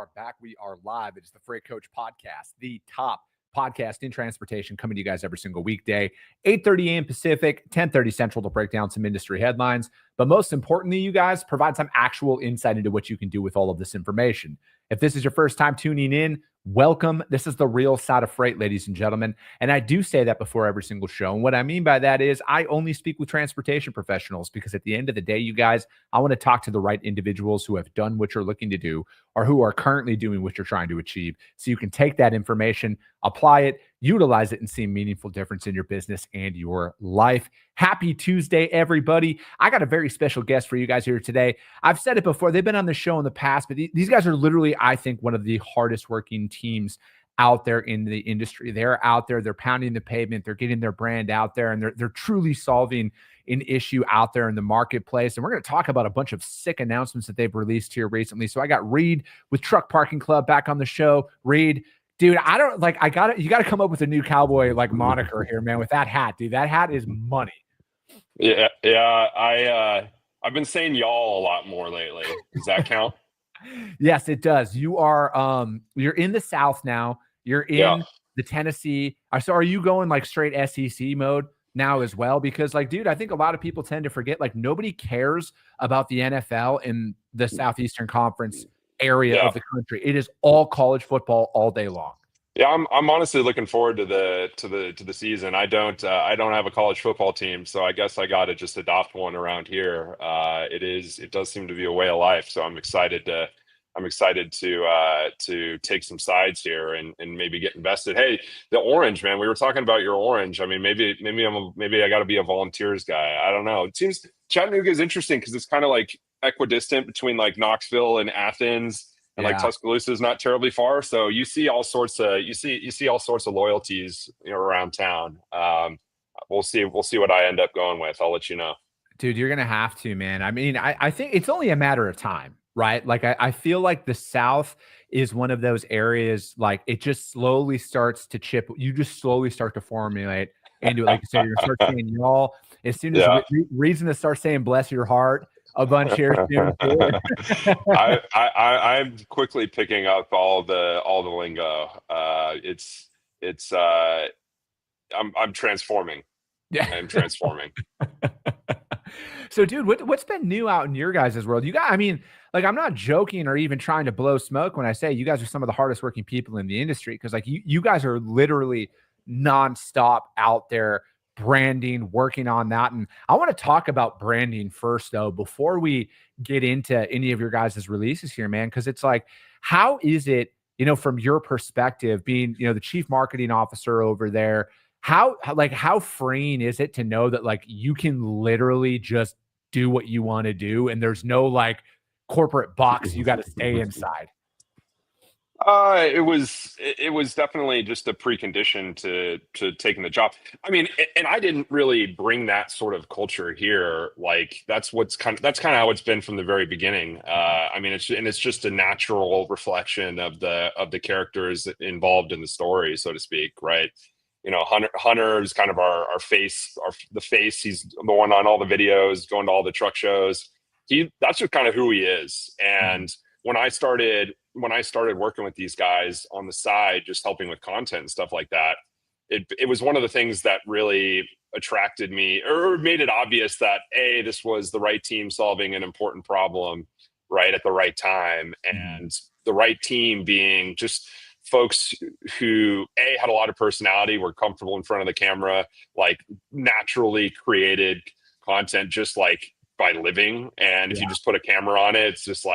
are back. We are live. It is the Freight Coach Podcast, the top podcast in transportation, coming to you guys every single weekday, 8:30 a.m. Pacific, 10:30 Central, to break down some industry headlines. But most importantly, you guys provide some actual insight into what you can do with all of this information. If this is your first time tuning in, welcome. This is the real side of freight, ladies and gentlemen. And I do say that before every single show. And what I mean by that is I only speak with transportation professionals, because at the end of the day, you guys, I want to talk to the right individuals who have done what you're looking to do, or who are currently doing what you're trying to achieve, so you can take that information, apply it, utilize it, and see a meaningful difference in your business and your life. Happy Tuesday, everybody. I got a very special guest for you guys here today. I've said it before. They've been on the show in the past, but these guys are literally, I think, one of the hardest working teams out there in the industry. They're out there, they're pounding the pavement, they're getting their brand out there, and they're truly solving an issue out there in the marketplace. And we're going to talk about a bunch of sick announcements that they've released here recently. So I got Reed with Truck Parking Club back on the show. Reed, dude, you got to come up with a new cowboy moniker here, man, with that hat, dude. That hat is money. Yeah. I've been saying y'all a lot more lately. Does that count? Yes, it does. You are you're in the South now. You're in the Tennessee. So are you going straight SEC mode now as well? Because dude, I think a lot of people tend to forget, nobody cares about the NFL in the Southeastern Conference area of the country. It is all college football all day long. Yeah, I'm honestly looking forward to the season. I don't have a college football team, so I guess I got to just adopt one around here. It does seem to be a way of life, so I'm excited to take some sides here and maybe get invested. Hey, the orange, man, we were talking about your orange. I mean, maybe I got to be a volunteers guy. I don't know. It seems Chattanooga is interesting because it's kind of equidistant between Knoxville and Athens. And Tuscaloosa is not terribly far, so you see all sorts of loyalties around town. We'll see what I end up going with. I'll let you know, dude. You're gonna have to, man. I mean, I think it's only a matter of time, right? I feel like the South is one of those areas. It just slowly starts to chip. You just slowly start to formulate into it. Like you said, you're gonna start saying y'all as soon as reason to start saying bless your heart a bunch here soon. I'm quickly picking up all the lingo. I'm transforming. Yeah, I'm transforming. So, dude, what's been new out in your guys' world? You guys, I mean, I'm not joking or even trying to blow smoke when I say you guys are some of the hardest working people in the industry, because you guys are literally nonstop out there branding, working on that. And I want to talk about branding first, though, before we get into any of your guys' releases here, man, because it's how is it, from your perspective, being, the chief marketing officer over there, how freeing is it to know that you can literally just do what you want to do and there's no corporate box you got to stay inside? It was definitely just a precondition to taking the job. I mean, and I didn't really bring that sort of culture here. That's kind of how it's been from the very beginning. I mean, it's just a natural reflection of the characters involved in the story, so to speak, right? Hunter is kind of our face, the face. He's the one on all the videos, going to all the truck shows. That's just kind of who he is. And when I started working with these guys on the side, just helping with content and stuff like that, it was one of the things that really attracted me, or made it obvious that this was the right team solving an important problem right at the right time, and the right team being just folks who had a lot of personality, were comfortable in front of the camera, naturally created content just by living. And if you just put a camera on it, it's just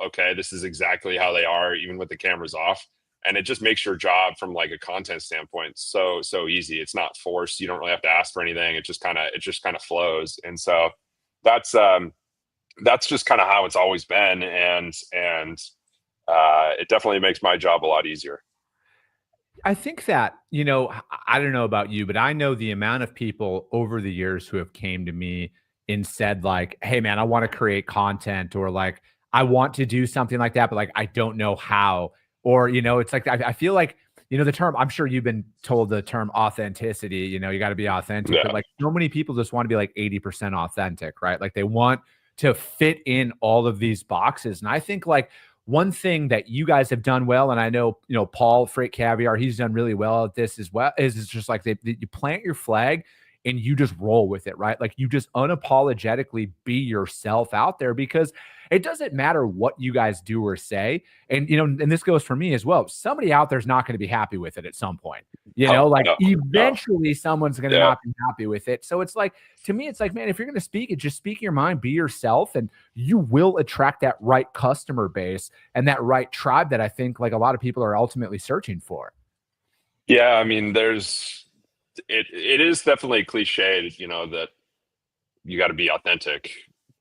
okay, this is exactly how they are, even with the cameras off. And it just makes your job from a content standpoint so easy. It's not forced. You don't really have to ask for anything. It just kind of flows. And so that's just kind of how it's always been. And it definitely makes my job a lot easier. I think that, I don't know about you, but I know the amount of people over the years who have came to me and said hey man, I want to create content, or I want to do something like that, but I don't know how. Or, it's I feel the term, I'm sure you've been told the term authenticity, you got to be authentic, but so many people just want to be 80% authentic, right? They want to fit in all of these boxes. And I think one thing that you guys have done well, and I know, Paul Freight Caviar, he's done really well at this as well, is it's just like you plant your flag and you just roll with it, right? Like you just unapologetically be yourself out there, because it doesn't matter what you guys do or say. And, and this goes for me as well. Somebody out there is not going to be happy with it at some point, eventually someone's going to not be happy with it. So it's like, to me, it's like, man, if you're going to speak it, just speak your mind, be yourself, and you will attract that right customer base and that right tribe that I think like a lot of people are ultimately searching for. Yeah. I mean, it is definitely cliched, that you got to be authentic,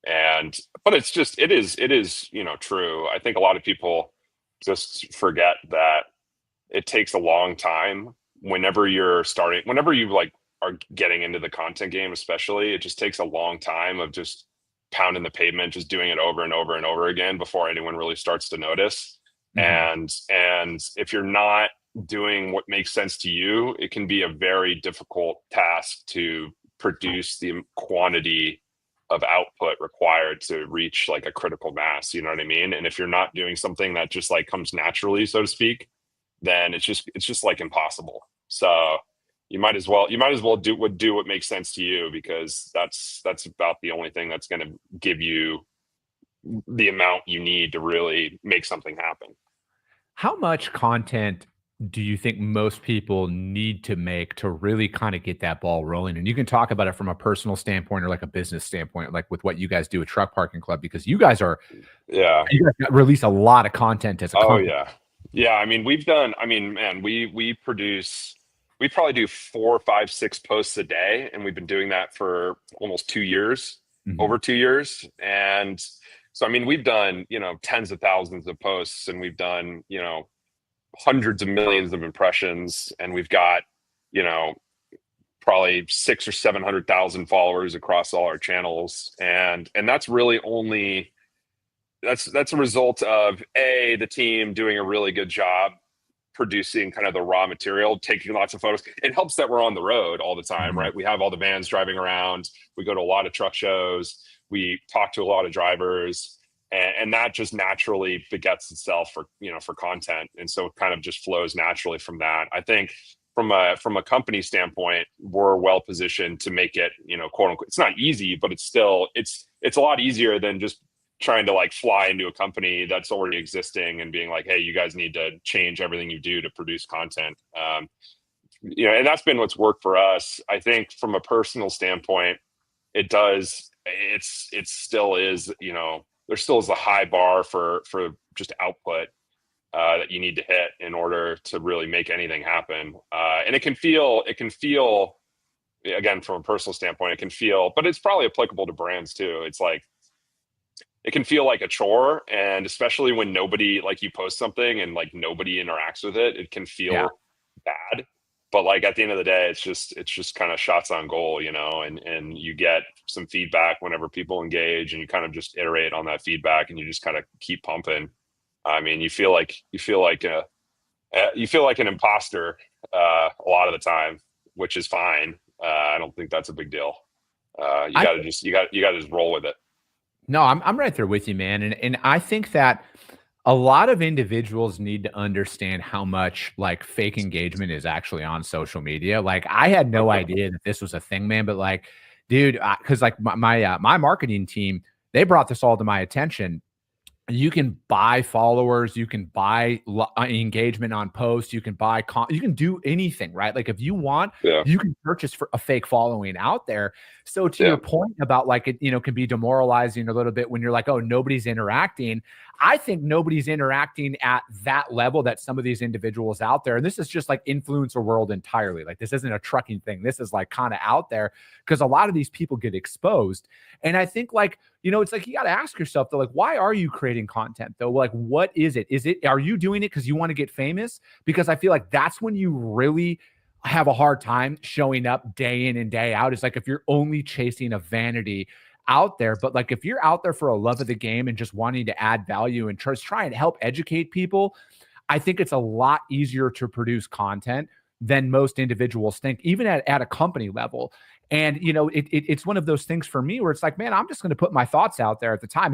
but it is, true. I think a lot of people just forget that it takes a long time whenever you like are getting into the content game, especially. It just takes a long time of just pounding the pavement, just doing it over and over and over again before anyone really starts to notice. And if you're not doing what makes sense to you, it can be a very difficult task to produce the quantity of output required to reach like a critical mass. You know what I mean? And if you're not doing something that just like comes naturally, so to speak, then it's just like impossible. So you might as well do what makes sense to you, because that's about the only thing that's going to give you the amount you need to really make something happen. How much content do you think most people need to make to really kind of get that ball rolling? And you can talk about it from a personal standpoint or like a business standpoint, like with what you guys do at Truck Parking Club, because you guys release a lot of content as a company. Yeah. I mean, we probably do 4, 5, 6 posts a day, and we've been doing that for almost 2 years, over 2 years. And so, I mean, we've done, tens of thousands of posts, and we've done, hundreds of millions of impressions, and we've got, probably 600,000 or 700,000 followers across all our channels. And that's really only, that's a result of the team doing a really good job producing kind of the raw material, taking lots of photos. It helps that we're on the road all the time, right? We have all the vans driving around. We go to a lot of truck shows. We talk to a lot of drivers, and that just naturally begets itself for content. And so it kind of just flows naturally from that. I think from a company standpoint, we're well positioned to make it, quote unquote, it's not easy, but it's a lot easier than just trying to like fly into a company that's already existing and being like, hey, you guys need to change everything you do to produce content. And that's been what's worked for us. I think from a personal standpoint, it still is, there still is a high bar for just output that you need to hit in order to really make anything happen. And it can feel, again, from a personal standpoint, but it's probably applicable to brands too. It's like, it can feel like a chore, and especially when nobody, like, you post something and like nobody interacts with it, it can feel bad. But like at the end of the day, it's just kind of shots on goal, and you get some feedback whenever people engage, and you kind of just iterate on that feedback, and you just kind of keep pumping. I mean, you feel like an imposter a lot of the time, which is fine. I don't think that's a big deal. You gotta just roll with it. No, I'm right there with you, man. And I think that a lot of individuals need to understand how much like fake engagement is actually on social media. Like I had no idea that this was a thing, man. But like, dude, because like my marketing team, they brought this all to my attention. You can buy followers, you can buy engagement on posts, you can buy you can do anything, right? Like if you want, you can purchase for a fake following out there. So to your point about like it, can be demoralizing a little bit when you're like, oh, nobody's interacting. I think nobody's interacting at that level that some of these individuals out there, and this is just like influencer world entirely. Like this isn't a trucking thing. This is like kind of out there because a lot of these people get exposed. And I think like, it's like, you got to ask yourself though, like, why are you creating content though? Like, what is it? Are you doing it because you want to get famous? Because I feel like that's when you really have a hard time showing up day in and day out. It's like, if you're only chasing a vanity out there, but like, if you're out there for a love of the game and just wanting to add value and try and help educate people, I think it's a lot easier to produce content than most individuals think, even at a company level. And, it's one of those things for me where it's like, man, I'm just going to put my thoughts out there at the time.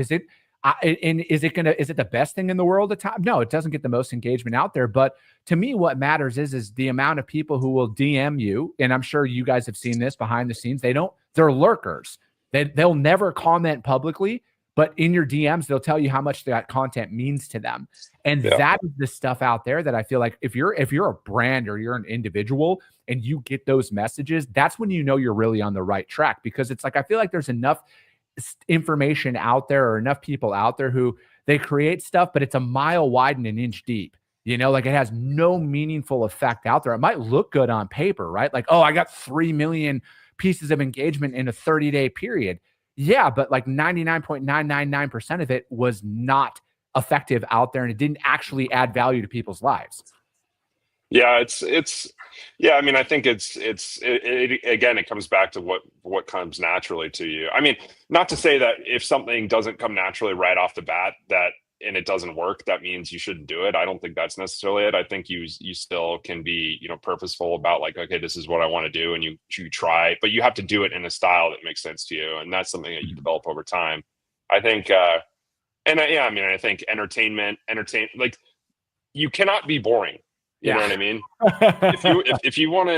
And is it the best thing in the world at time? No, it doesn't get the most engagement out there. But to me, what matters is the amount of people who will DM you. And I'm sure you guys have seen this behind the scenes. They're lurkers. They'll never comment publicly, but in your DMs, they'll tell you how much that content means to them. And that is the stuff out there that I feel like if you're a brand or you're an individual and you get those messages, that's when you know you're really on the right track, because it's like, I feel like there's enough information out there or enough people out there who they create stuff, but it's a mile wide and an inch deep. Like it has no meaningful effect out there. It might look good on paper, right? Like, oh, I got 3 million pieces of engagement in a 30-day period. Yeah, but like 99.999% of it was not effective out there, and it didn't actually add value to people's lives. Yeah, yeah. I mean, I think it again, it comes back to what comes naturally to you. I mean, not to say that if something doesn't come naturally right off the bat and it doesn't work, that means you shouldn't do it. I don't think that's necessarily it. I think you still can be, purposeful about like, okay, this is what I want to do, and you try, but you have to do it in a style that makes sense to you, and that's something that you develop over time. I think, I think entertainment, like you cannot be boring. You know what I mean? if you want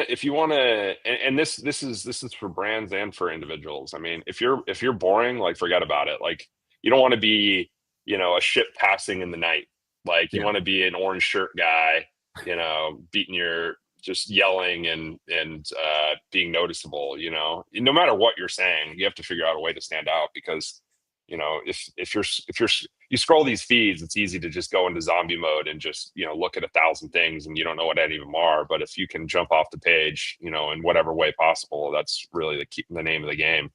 to, and this is for brands and for individuals. I mean, if you're boring, like forget about it. Like you don't want to be, a ship passing in the night. Like you want to be an orange shirt guy, just yelling and being noticeable. No matter what you're saying, you have to figure out a way to stand out, because if you scroll these feeds, it's easy to just go into zombie mode and just look at 1,000 things and you don't know what any of them are. But if you can jump off the page, in whatever way possible, that's really the name of the game.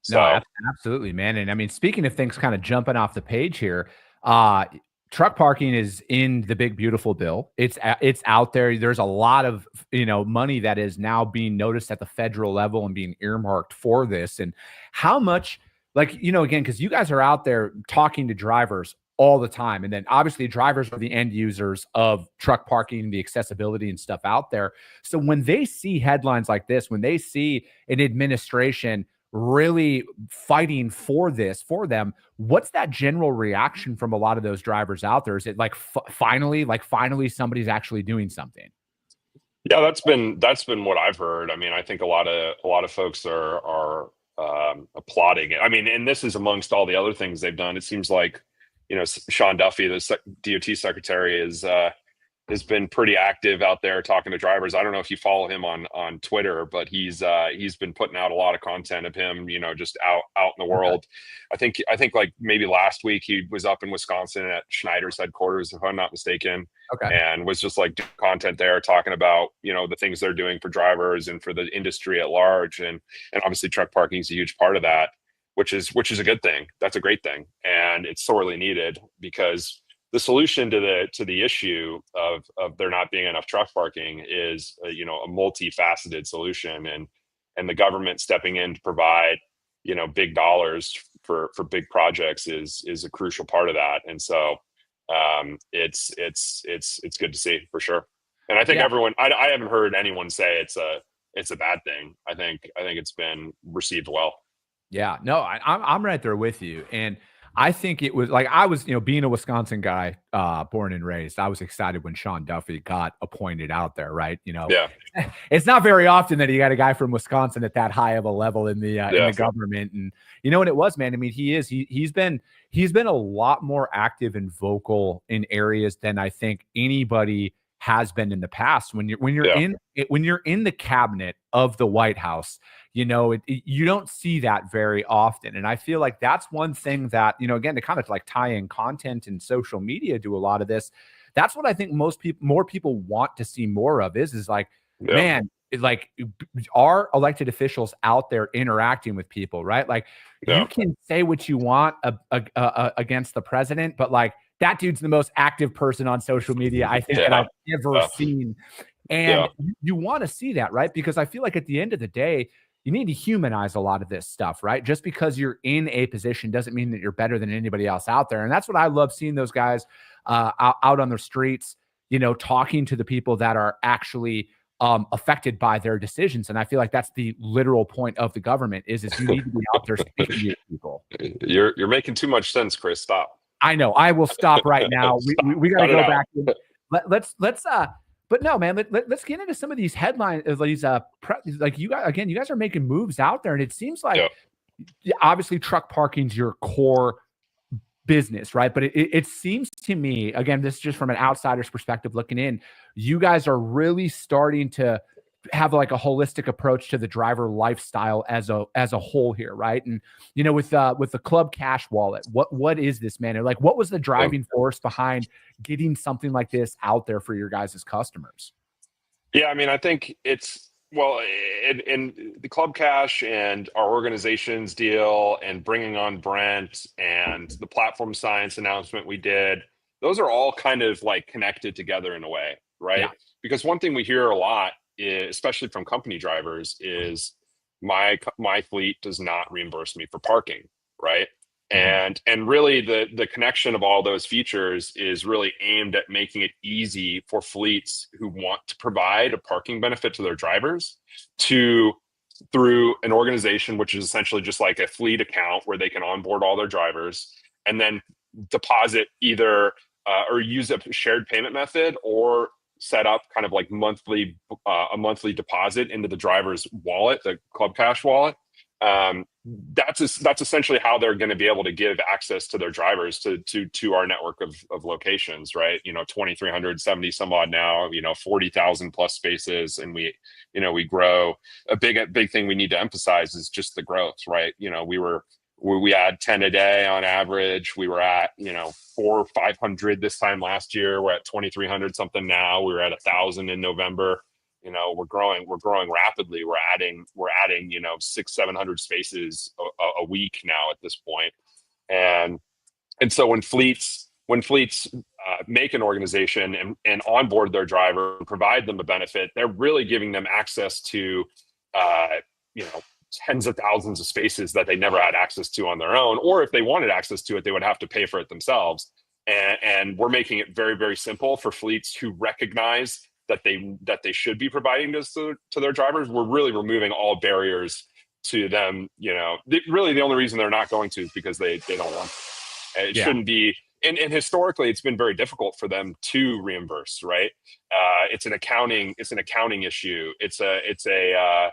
So. No, absolutely, man. And I mean, speaking of things kind of jumping off the page here, truck parking is in the big beautiful bill. It's out there. There's a lot of money that is now being noticed at the federal level and being earmarked for this. And how much, like, again, because you guys are out there talking to drivers all the time. And then obviously drivers are the end users of truck parking, the accessibility and stuff out there. So when they see headlines like this, when they see an administration really fighting for them, what's that general reaction from a lot of those drivers out there? Is it like finally somebody's actually doing something? Yeah, that's been what I've heard. I mean, I think a lot of folks are applauding it. I mean, and this is amongst all the other things they've done. It seems like, Sean Duffy, the DOT secretary, has been pretty active out there talking to drivers. I don't know if you follow him on Twitter, but he's been putting out a lot of content of him, just out in the world. Okay. I think like maybe last week he was up in Wisconsin at Schneider's headquarters, if I'm not mistaken. Okay. And was just like doing content there, talking about, the things they're doing for drivers and for the industry at large. And obviously truck parking is a huge part of that, which is a good thing. That's a great thing. And it's sorely needed, because the solution to the issue of there not being enough truck parking is a multifaceted solution, and the government stepping in to provide big dollars for big projects is a crucial part of that. And so it's good to see, for sure. And I think everyone, I haven't heard anyone say it's a bad thing. I think it's been received well. Yeah, no, I'm right there with you. And I think it was like, I was, being a Wisconsin guy, born and raised, I was excited when Sean Duffy got appointed out there, right? Yeah. It's not very often that you got a guy from Wisconsin at that high of a level in the government. And what it was, man, I mean, he's been a lot more active and vocal in areas than I think anybody has been in the past. When you're in the cabinet of the White House, you don't see that very often. And I feel like that's one thing that, again, to kind of like tie in content and social media to a lot of this, that's what I think more people want to see more of is like, man, like, are elected officials out there interacting with people, right? Like you can say what you want against the president, but like that dude's the most active person on social media, I think, that I've ever seen. And you want to see that, right? Because I feel like at the end of the day, you need to humanize a lot of this stuff, right? Just because you're in a position doesn't mean that you're better than anybody else out there. And that's what I love seeing those guys out on the streets, talking to the people that are actually affected by their decisions. And I feel like that's the literal point of the government is you need to be out there speaking to your people. You're making too much sense, Chris. Stop. I know. I will stop right now. We got to go back. Let's but no, man, let's get into some of these headlines. These like you guys are making moves out there, and it seems like obviously truck parking's your core business, right? But it seems to me, again, this is just from an outsider's perspective looking in, you guys are really starting to have like a holistic approach to the driver lifestyle as a whole here, right? And with the Club Cash wallet, what is this, man? Or like, what was the driving force behind getting something like this out there for your guys' customers? Yeah, I mean, I think it's in the Club Cash and our organization's deal and bringing on Brent and the platform science announcement we did, those are all kind of like connected together in a way, right? Yeah. Because one thing we hear a lot, especially from company drivers, is my fleet does not reimburse me for parking, right? And really the connection of all those features is really aimed at making it easy for fleets who want to provide a parking benefit to their drivers through an organization, which is essentially just like a fleet account where they can onboard all their drivers and then deposit either or use a shared payment method or set up kind of like a monthly deposit into the driver's wallet, the Club Cash wallet. That's essentially how they're going to be able to give access to their drivers to our network of locations, right? 2,370 some odd now, 40,000 plus spaces, and we grow. A big thing we need to emphasize is just the growth, right? We had 10 a day on average. We were at 400 or 500 this time last year. We're at 2,300 something now. We were at 1,000 in November. We're growing rapidly. We're adding 600-700 spaces a week now at this point. And so when fleets make an organization and onboard their driver and provide them a benefit, they're really giving them access to tens of thousands of spaces that they never had access to on their own, or if they wanted access to it, they would have to pay for it themselves. And we're making it very, very simple for fleets who recognize that they should be providing this to their drivers. We're really removing all barriers to them. Really the only reason they're not going to is because they don't want to. It shouldn't be. And historically, it's been very difficult for them to reimburse, right? It's an accounting issue. It's a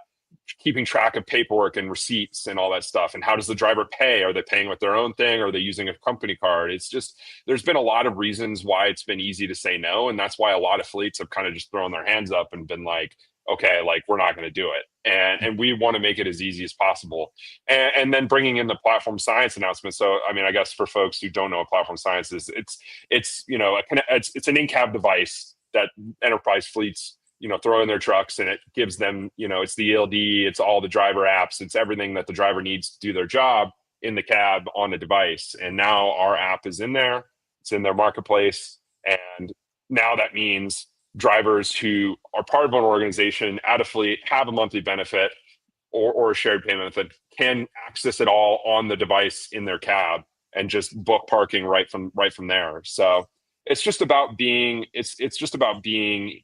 keeping track of paperwork and receipts and all that stuff. And how does the driver pay? Are they paying with their own thing? Are they using a company card? It's just, there's been a lot of reasons why it's been easy to say no. And that's why a lot of fleets have kind of just thrown their hands up and been like, okay, like we're not going to do it. And we want to make it as easy as possible. And then bringing in the platform science announcement. So, I mean, I guess for folks who don't know what platform science is, it's an in-cab device that enterprise fleets throw in their trucks, and it gives them, it's the ELD, it's all the driver apps, it's everything that the driver needs to do their job in the cab on the device. And now our app is in there, it's in their marketplace. And now that means drivers who are part of an organization at a fleet, have a monthly benefit or a shared payment method, can access it all on the device in their cab and just book parking right from there. So it's just about being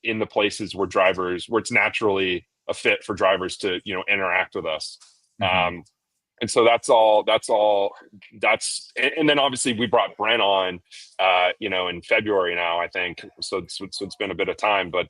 in the places where it's naturally a fit for drivers to interact with us. And so and then obviously we brought Brent on in February now, I think, so it's been a bit of time, but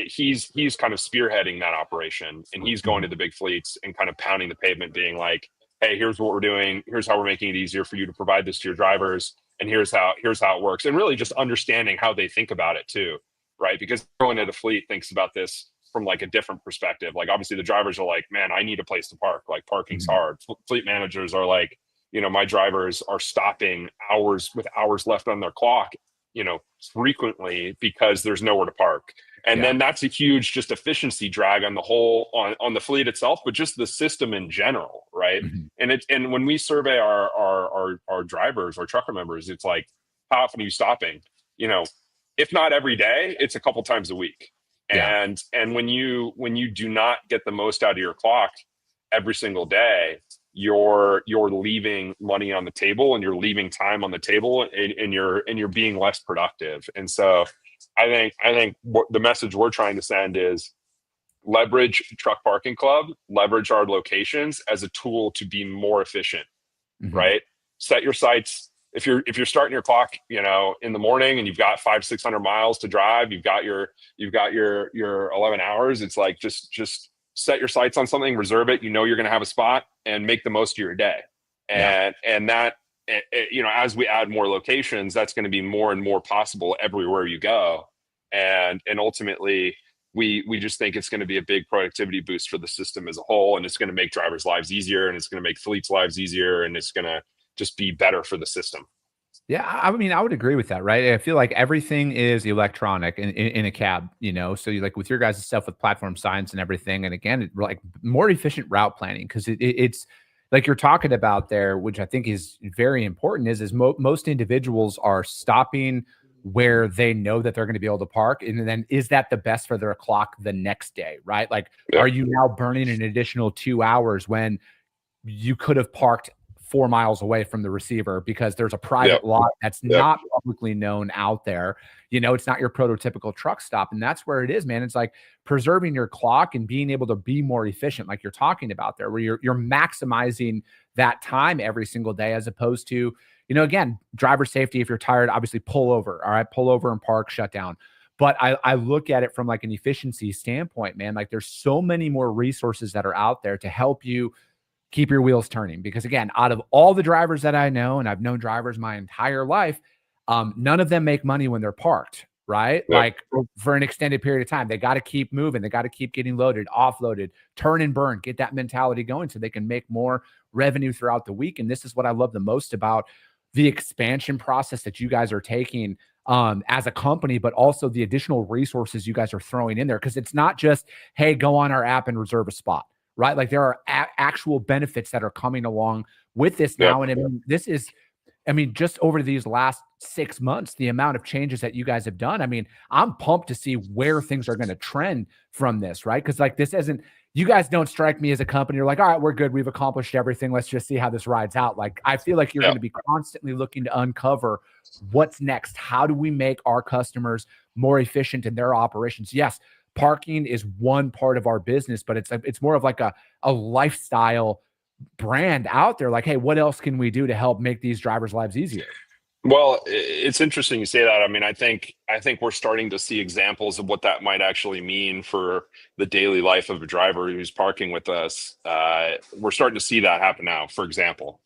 he's kind of spearheading that operation, and he's going to the big fleets and kind of pounding the pavement, being like, hey, here's what we're doing, here's how we're making it easier for you to provide this to your drivers, and here's how it works. And really just understanding how they think about it too, right? Because going to the fleet thinks about this from like a different perspective. Like obviously the drivers are like, man, I need a place to park. Like parking's hard. Fleet managers are like, my drivers are stopping with hours left on their clock, frequently because there's nowhere to park. And then that's a huge just efficiency drag on the whole, on the fleet itself, but just the system in general, right? And when we survey our drivers, our trucker members, it's like, how often are you stopping? If not every day, it's a couple times a week. And when you do not get the most out of your clock every single day, you're leaving money on the table, and you're leaving time on the table, and you're being less productive. And so I think what the message we're trying to send is leverage Truck Parking Club, leverage our locations as a tool to be more efficient, right? Set your sights. If you're starting your clock, in the morning and you've got 500-600 miles to drive, you've got your 11 hours. It's like, just set your sights on something, reserve it. You're going to have a spot and make the most of your day. And that, as we add more locations, that's going to be more and more possible everywhere you go. And ultimately, we just think it's going to be a big productivity boost for the system as a whole, and it's going to make drivers' lives easier, and it's going to make fleets' lives easier, and it's going to just be better for the system. Yeah, I mean, I would agree with that, right? I feel like everything is electronic in a cab, so you like with your guys' stuff with platform science and everything, and again, like more efficient route planning, because it's like you're talking about there, which I think is very important, is most individuals are stopping where they know that they're going to be able to park. And then is that the best for their clock the next day, right? Like, are you now burning an additional 2 hours when you could have parked 4 miles away from the receiver because there's a private lot that's not publicly known out there? It's not your prototypical truck stop. And that's where it is, man. It's like preserving your clock and being able to be more efficient, like you're talking about there, where you're maximizing that time every single day, as opposed to, again, driver safety. If you're tired, obviously pull over. All right, pull over and park, shut down. But I look at it from like an efficiency standpoint, man. Like there's so many more resources that are out there to help you keep your wheels turning. Because again, out of all the drivers that I know, and I've known drivers my entire life, none of them make money when they're parked, right? Like for an extended period of time, they got to keep moving. They got to keep getting loaded, offloaded, turn and burn, get that mentality going so they can make more revenue throughout the week. And this is what I love the most about the expansion process that you guys are taking as a company, but also the additional resources you guys are throwing in there. Because it's not just, hey, go on our app and reserve a spot, right? Like there are actual benefits that are coming along with this now. And I mean, just over these last 6 months, the amount of changes that you guys have done, I mean, I'm pumped to see where things are going to trend from this, right? Because like you guys don't strike me as a company. You're like, all right, we're good. We've accomplished everything. Let's just see how this rides out. Like, I feel like you're going to be constantly looking to uncover what's next. How do we make our customers more efficient in their operations? Yes, parking is one part of our business, but it's more of like a lifestyle brand out there. Like, hey, what else can we do to help make these drivers' lives easier? Well, it's interesting you say that. I mean, I think we're starting to see examples of what that might actually mean for the daily life of a driver who's parking with us. We're starting to see that happen now. For example,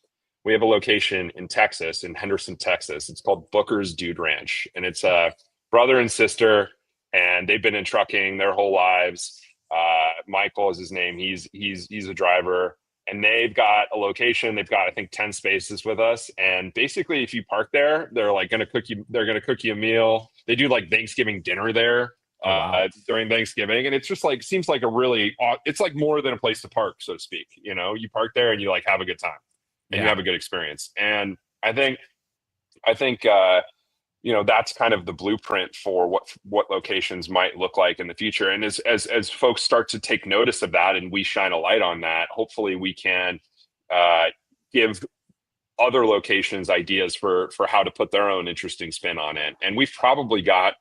we have a location in Texas, in Henderson, Texas. It's called Booker's Dude Ranch, and it's a brother and sister, and they've been in trucking their whole lives. Michael is his name. He's a driver. And they've got a location. They've got, I think, 10 spaces with us. And basically, if you park there, they're like going to cook you. They're going to cook you a meal. They do like Thanksgiving dinner there during Thanksgiving, and it's just like seems like it's like more than a place to park, so to speak. You park there and you like have a good time and you have a good experience. And I think that's kind of the blueprint for what locations might look like in the future. And as folks start to take notice of that and we shine a light on that, hopefully we can give other locations ideas for how to put their own interesting spin on it. And we've probably got,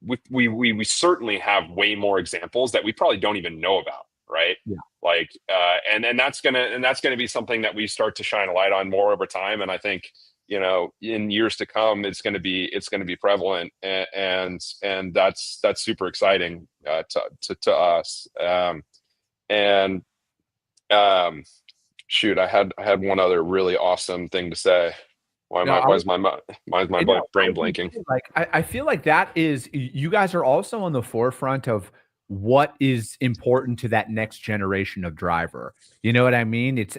we certainly have way more examples that we probably don't even know about. Right. Yeah. Like, and that's going to be something that we start to shine a light on more over time. And I think, in years to come, it's going to be prevalent, and that's super exciting to us. Shoot, I had one other really awesome thing to say. Why is my brain blanking? Like, I feel like that is, you guys are also on the forefront of what is important to that next generation of driver. You know what I mean? It's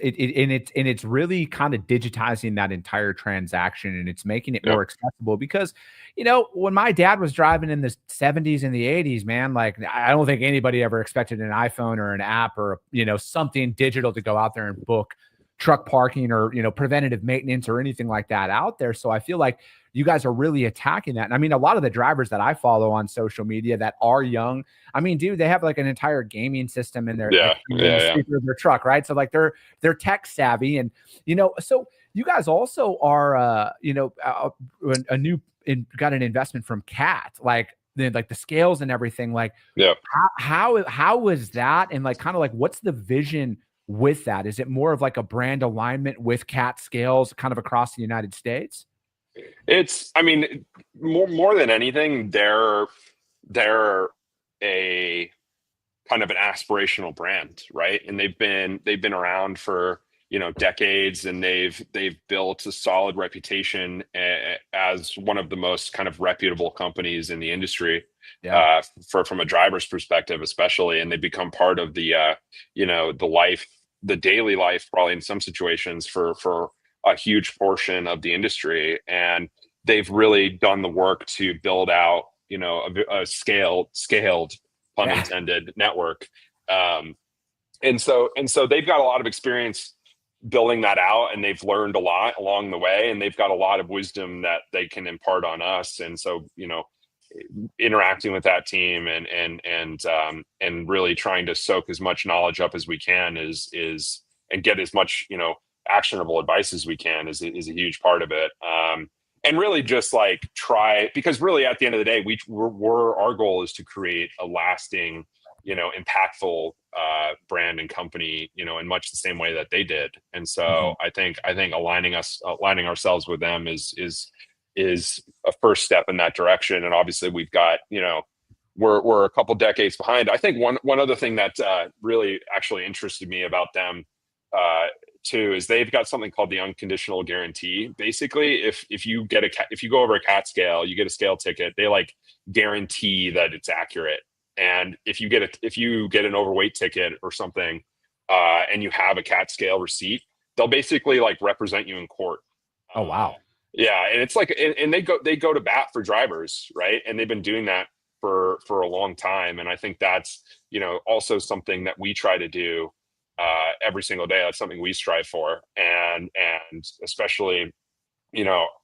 really kind of digitizing that entire transaction, and it's making it more accessible. Because, when my dad was driving in the 70s and the 80s, man, like I don't think anybody ever expected an iPhone or an app or, something digital to go out there and book truck parking or, preventative maintenance or anything like that out there. So I feel like you guys are really attacking that. And I mean, a lot of the drivers that I follow on social media that are young, I mean, dude, they have like an entire gaming system in their, speaker of their truck, right? So like they're tech savvy, and so you guys also are got an investment from Cat. Like, like the scales and everything. Like, Yeah. how was that? And like, kind of like, what's the vision with that? Is it more of like a brand alignment with Cat scales kind of across the United States? It's, I mean, more than anything, they're a kind of an aspirational brand, right? And they've been around for, decades, and they've built a solid reputation as one of the most kind of reputable companies in the industry, Yeah. from a driver's perspective, especially. And they become part of the daily life, probably in some situations for a huge portion of the industry. And they've really done the work to build out, a scaled, pun Yeah. intended, network. And so they've got a lot of experience building that out, and they've learned a lot along the way, and they've got a lot of wisdom that they can impart on us. And so, interacting with that team and really trying to soak as much knowledge up as we can is and get as much, actionable advice as we can is a huge part of it. And really just like because really at the end of the day, our goal is to create a lasting, impactful brand and company, in much the same way that they did. And so I think aligning ourselves with them is a first step in that direction. And obviously we've got, we're a couple decades behind. I think one other thing that really actually interested me about them too is they've got something called the unconditional guarantee. Basically, if you go over a Cat scale, you get a scale ticket, they like guarantee that it's accurate. And if you get an overweight ticket or something, and you have a Cat scale receipt, they'll basically like represent you in court. Oh, wow. Yeah, and it's like, and they go to bat for drivers, right? And they've been doing that for a long time. And I think that's, also something that we try to do every single day. That's something we strive for, and especially,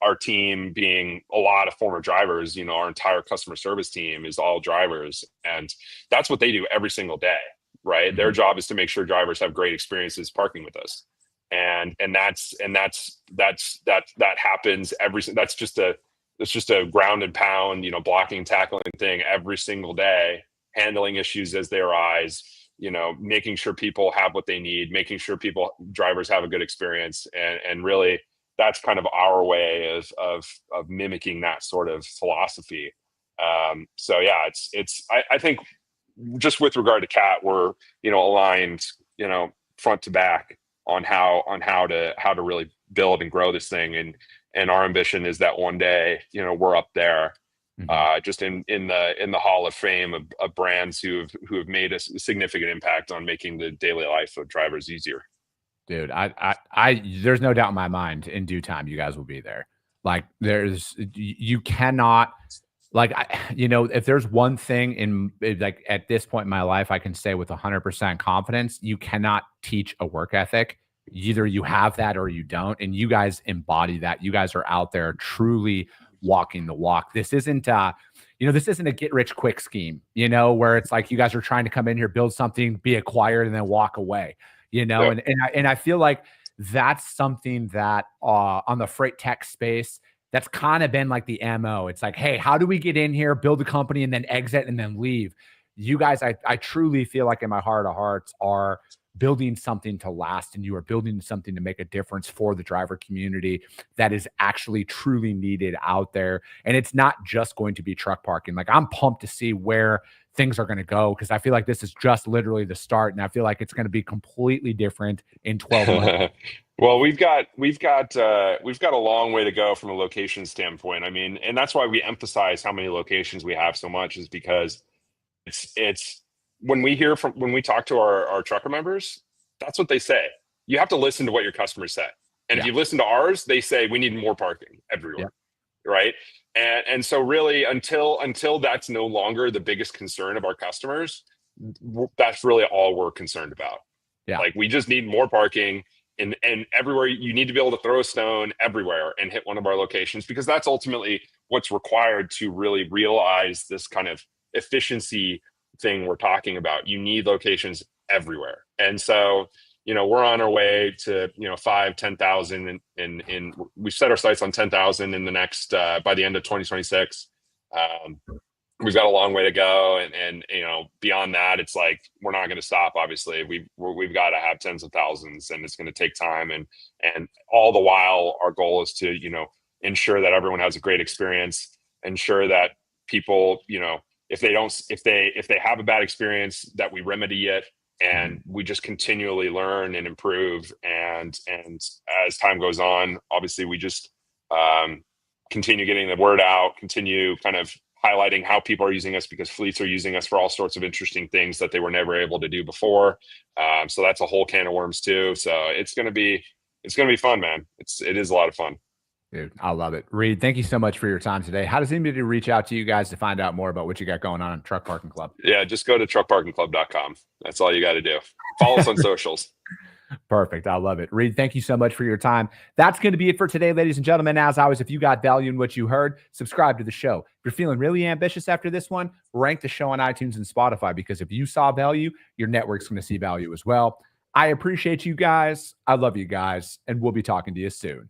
our team being a lot of former drivers. Our entire customer service team is all drivers, and that's what they do every single day, right? Their job is to make sure drivers have great experiences parking with us, and that happens that's just a ground and pound, blocking and tackling thing every single day, handling issues as they arise, making sure people have what they need, making sure drivers have a good experience, and really that's kind of our way of mimicking that sort of philosophy. So yeah, I think just with regard to Cat, we're, aligned, front to back on how to really build and grow this thing. And our ambition is that one day, we're up there, just in the Hall of Fame of brands who have made a significant impact on making the daily life of drivers easier. Dude, there's no doubt in my mind, in due time, you guys will be there. Like, you cannot, like, if there's one thing like at this point in my life, I can say with 100% confidence, you cannot teach a work ethic. Either you have that or you don't. And you guys embody that. You guys are out there truly walking the walk. This isn't, this isn't a get rich quick scheme, where it's like you guys are trying to come in here, build something, be acquired, and then walk away. Yeah. And I feel like that's something that on the freight tech space, that's kind of been like the MO. It's like, hey, how do we get in here, build a company, and then exit and then leave? You guys, I truly feel like in my heart of hearts are building something to last, and you are building something to make a difference for the driver community that is actually truly needed out there. And it's not just going to be truck parking. Like, I'm pumped to see where things are going to go, because I feel like this is just literally the start, and I feel like it's going to be completely different in 12 months. Well, we've got a long way to go from a location standpoint. I mean, and that's why we emphasize how many locations we have so much, is because it's when we talk to our trucker members, that's what they say. You have to listen to what your customers say. And if you listen to ours, they say we need more parking everywhere. Yeah. Right. And so really until that's no longer the biggest concern of our customers, that's really all we're concerned about. Yeah. Like, we just need more parking, and everywhere. You need to be able to throw a stone everywhere and hit one of our locations, because that's ultimately what's required to really realize this kind of efficiency thing we're talking about. You need locations everywhere. And so, we're on our way to, 5,000-10,000, and we've set our sights on 10,000 in the next, by the end of 2026. we've got a long way to go. And beyond that, it's like, we're not going to stop. Obviously we've got to have tens of thousands, and it's going to take time. And all the while, our goal is to, ensure that everyone has a great experience, ensure that people, if they have a bad experience, that we remedy it, and we just continually learn and improve. And as time goes on, obviously we just continue getting the word out, continue kind of highlighting how people are using us, because fleets are using us for all sorts of interesting things that they were never able to do before. So that's a whole can of worms too. So it's going to be fun, man. It is a lot of fun. Dude, I love it. Reed, thank you so much for your time today. How does anybody reach out to you guys to find out more about what you got going on in Truck Parking Club? Yeah, just go to truckparkingclub.com. That's all you got to do. Follow us on socials. Perfect. I love it. Reed, thank you so much for your time. That's going to be it for today, ladies and gentlemen. As always, if you got value in what you heard, subscribe to the show. If you're feeling really ambitious after this one, rank the show on iTunes and Spotify, because if you saw value, your network's going to see value as well. I appreciate you guys. I love you guys, and we'll be talking to you soon.